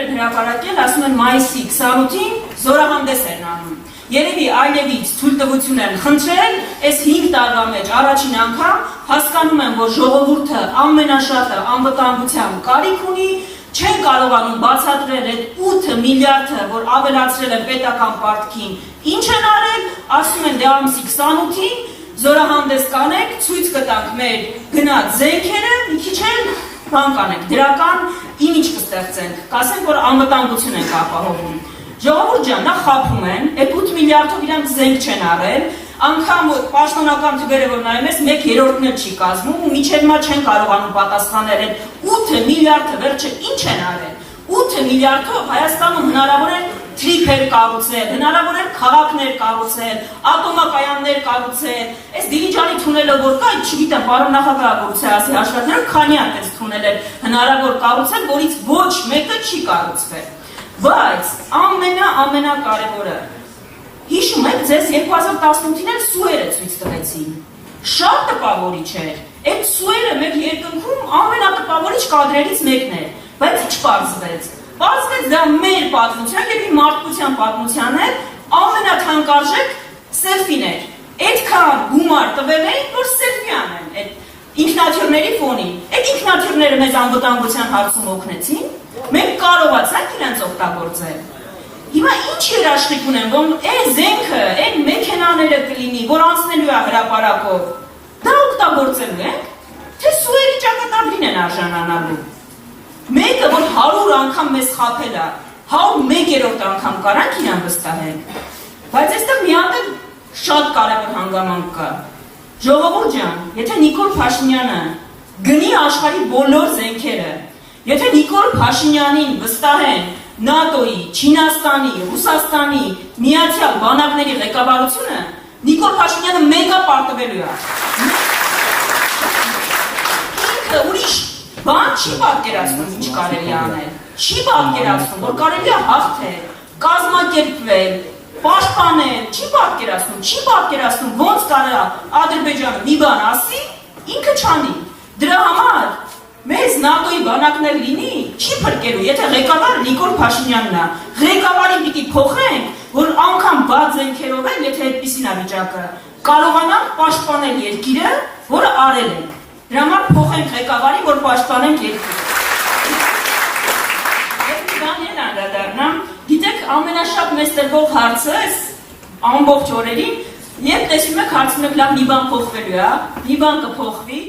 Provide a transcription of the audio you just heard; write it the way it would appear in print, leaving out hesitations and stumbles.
էր հրապարակել, ասում են մայիսի 28-ին զորահանդես են անում։ Երևի այլևից թույլտվություն են խնդրել, այս 5 տարվա մեջ առաջին անգամ հասկանում են, որ ժողովուրդը ամենաշատը անվտանգության կարիք ունի, չեն կարողանում բացատրել այդ 8 միլիարդը, որ ավելացրել են պետական պարտքին, ինչ են արել, ասում են դե ամսի 28-ին զորահանդես կանենք, ցույց կտանք մեր գնած զենքերը, մի քիչ էլ բան կանենք, դրական իմիջ կստեղծենք, կասենք, որ անվտանգություն ենք ապահովում։ Ժողովուրդ ջան, նա խաբում են, այդ 8 միլիարդով իրանք զենք չեն առել, անգամ պաշտոնական թվերը որ նայում ես 1/3-ն էլ չի կազմում ու միջև հիմա չեն կարողանում պատասխանել այդ 8 միլիարդը վերջը ինչ են արել։ 8 միլիարդով Հայաստանում հնարավոր է թրիփեր կառուցել, հնարավոր է քաղաքներ կառուցել, ատոմակայաններ կառուցել, այս Դիլիջանի թունելը որ կա, չգիտեմ, պարոն նախագահ գործի ասի հաշվարկները քանի այդպես թունել հնարավոր կառուցել, որից ոչ մեկը չի կառուցվել։ Բայց ամենակարևորը հիշում եք ձեզ 2018-ին էլ սուերը ցույց տվեցին։ Շատ տպավորիչ էր։ Այդ սուերը մեր երկնքում ամենատպավորիչ կադրերից մեկն էր, բայց ինչ պարզվեց։ Պարզվեց դա մեր պատմության եւ մարդկության պատմության է ամենաթանկարժեք սելֆիներ։ Այդքան գումար տվել էին, որ սելֆի անեն այդ ինքնաթիռների ֆոնին։ Այդ ինքնաթիռները մեզ անվտանգության հարցում օգնեցին։ Մենք կարողացանք իրենց օգտագործել։ Հիմա ինչ երաշխիք ունեն, որ այն զենքը, այն մեքենաները կլինի, որ անցնելու է հրապարակով, դա օգտագործելու ենք, թե սուերի ճակատագրին են արժանանալու։ Մեկը, որ 100 անգամ մեզ խաբել է, 101-րդ անգամ կարանք իրան վստահենք։ Բայց այստեղ մի հատ շատ կարևոր հանգամանք կա։ Ժողովուրդ ջան, եթե Նիկոլ Փաշինյանը գնի աշխարհի բոլոր զենքերը, եթե Նիկոլ Փաշինյանին վստահեն ՆԱՏՕ-ի, Չինաստանի, Ռուսաստանի, Միացյալ Բանակների ղեկավարությունը, Նիկոլ Փաշինյանը մեգա պարտվելու է։ Ինքը ուրիշ բան չի պատկերացնում, ինչ կարելի է անել։ Չի պատկերացնում, որ կարելի է հաղթել, կազմակերպվել, պաշտպանել, չի պատկերացնում, ոնց կարելի է Ադրբեջանը մի բան ասի, ինքը չանի։ Դրա համար մեզ ՆԱՏՕ-ի բանակներ լինի, չի փրկելու, եթե ղեկավարը Նիկոլ Փաշինյանն է, ղեկավարին պիտի փոխենք, որ անգամ բաց զենքերով են, եթե այդպիսին է վիճակը, կարողանանք պաշտպանել երկիրը, որը արել ենք։ Դրա համար փոխենք ղեկավարին, որ պաշտպանենք երկիրը։ Եվ մի բան էլ անդրադառնամ, գիտեք, ամենաշատ մեզ տրվող հարցը ամբողջ օրերին, երբ տեսնում եք հարցնում եք լավ մի բան փոխվելու է, մի բան կփոխվի,